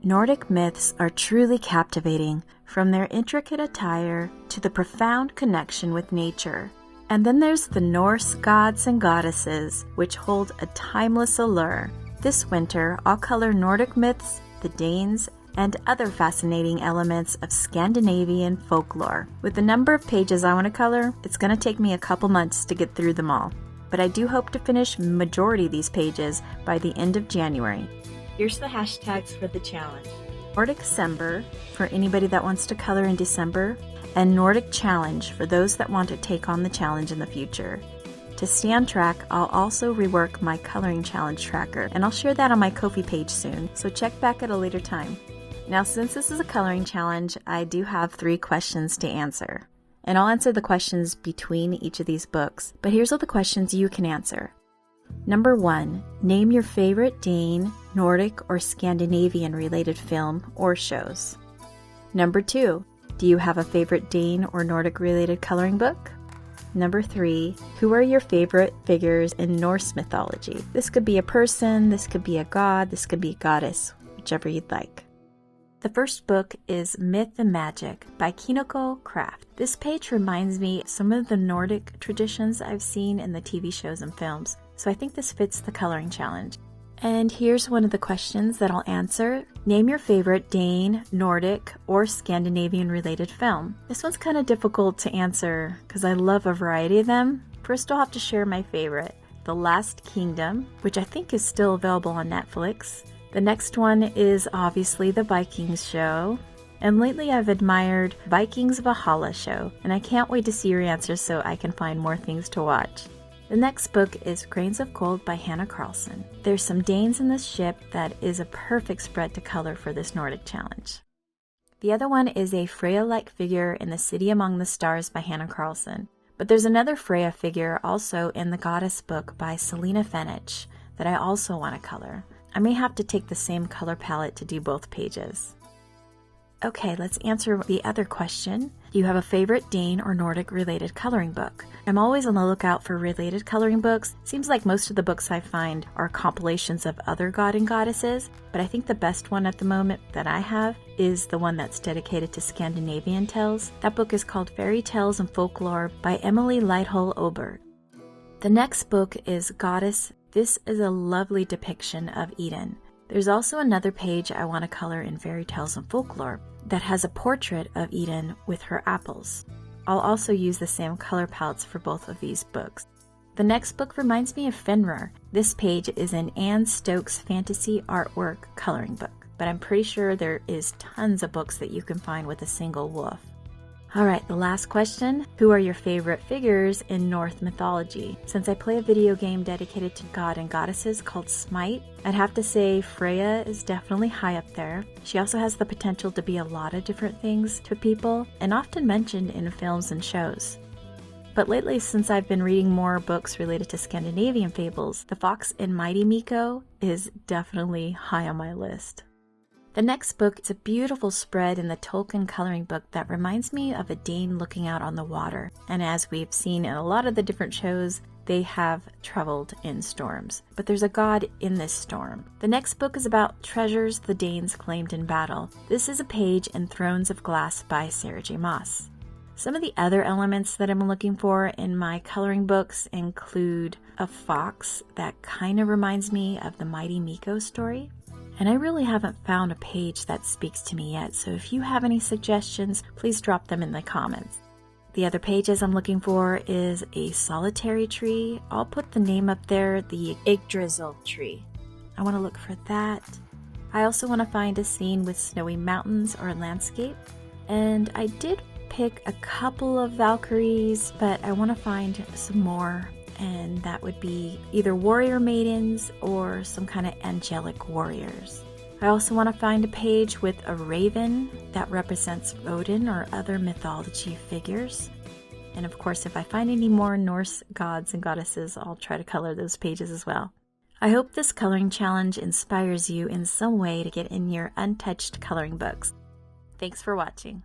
Nordic myths are truly captivating, from their intricate attire to the profound connection with nature. And then there's the Norse gods and goddesses, which hold a timeless allure. This winter, I'll color Nordic myths, the Danes, and other fascinating elements of Scandinavian folklore. With the number of pages I want to color, it's going to take me a couple months to get through them all. But I do hope to finish majority of these pages by the end of January. Here's the hashtags for the challenge. Nordic December for anybody that wants to color in December, and Nordic Challenge for those that want to take on the challenge in the future. To stay on track, I'll also rework my coloring challenge tracker, and I'll share that on my Ko-fi page soon, so check back at a later time. Now, since this is a coloring challenge, I do have 3 questions to answer. And I'll answer the questions between each of these books, but here's all the questions you can answer. Number 1, name your favorite Dane, Nordic, or Scandinavian related film or shows. Number 2, do you have a favorite Dane or Nordic related coloring book? Number 3, who are your favorite figures in Norse mythology? This could be a person, this could be a god, this could be a goddess, whichever you'd like. The first book is Myth and Magic by Kinoko Craft. This page reminds me of some of the Nordic traditions I've seen in the TV shows and films, so I think this fits the coloring challenge. And here's one of the questions that I'll answer. Name your favorite Dane, Nordic, or Scandinavian related film. This one's kind of difficult to answer because I love a variety of them. First, I'll have to share my favorite, The Last Kingdom, which I think is still available on Netflix. The next one is obviously the Vikings show, and lately I've admired Vikings Valhalla show, and I can't wait to see your answers so I can find more things to watch. The next book is Grains of Gold by Hannah Carlson. There's some Danes in this ship that is a perfect spread to color for this Nordic challenge. The other one is a Freya-like figure in The City Among the Stars by Hannah Carlson, but there's another Freya figure also in the Goddess book by Selena Fenich that I also want to color. I may have to take the same color palette to do both pages. Okay, let's answer the other question. Do you have a favorite Dane or Nordic related coloring book? I'm always on the lookout for related coloring books. Seems like most of the books I find are compilations of other god and goddesses, but I think the best one at the moment that I have is the one that's dedicated to Scandinavian tales. That book is called Fairy Tales and Folklore by Emily Lighthole Oberg. The next book is Goddess. This is a lovely depiction of Eden. There's also another page I want to color in Fairy Tales and Folklore that has a portrait of Eden with her apples. I'll also use the same color palettes for both of these books. The next book reminds me of Fenrir. This page is an Anne Stokes fantasy artwork coloring book, but I'm pretty sure there is tons of books that you can find with a single wolf. Alright, the last question. Who are your favorite figures in Norse mythology? Since I play a video game dedicated to god and goddesses called Smite, I'd have to say Freya is definitely high up there. She also has the potential to be a lot of different things to people, and often mentioned in films and shows. But lately, since I've been reading more books related to Scandinavian fables, the fox in Mighty Miko is definitely high on my list. The next book is a beautiful spread in the Tolkien coloring book that reminds me of a Dane looking out on the water. And as we've seen in a lot of the different shows, they have traveled in storms. But there's a god in this storm. The next book is about treasures the Danes claimed in battle. This is a page in Thrones of Glass by Sarah J. Maas. Some of the other elements that I'm looking for in my coloring books include a fox that kind of reminds me of the Mighty Miko story. And I really haven't found a page that speaks to me yet, so if you have any suggestions, please drop them in the comments. The other pages I'm looking for is a solitary tree. I'll put the name up there, the Yggdrasil Tree. I want to look for that. I also want to find a scene with snowy mountains or a landscape. And I did pick a couple of Valkyries, but I want to find some more. And that would be either warrior maidens or some kind of angelic warriors. I also want to find a page with a raven that represents Odin or other mythology figures. And of course, if I find any more Norse gods and goddesses, I'll try to color those pages as well. I hope this coloring challenge inspires you in some way to get in your untouched coloring books. Thanks for watching.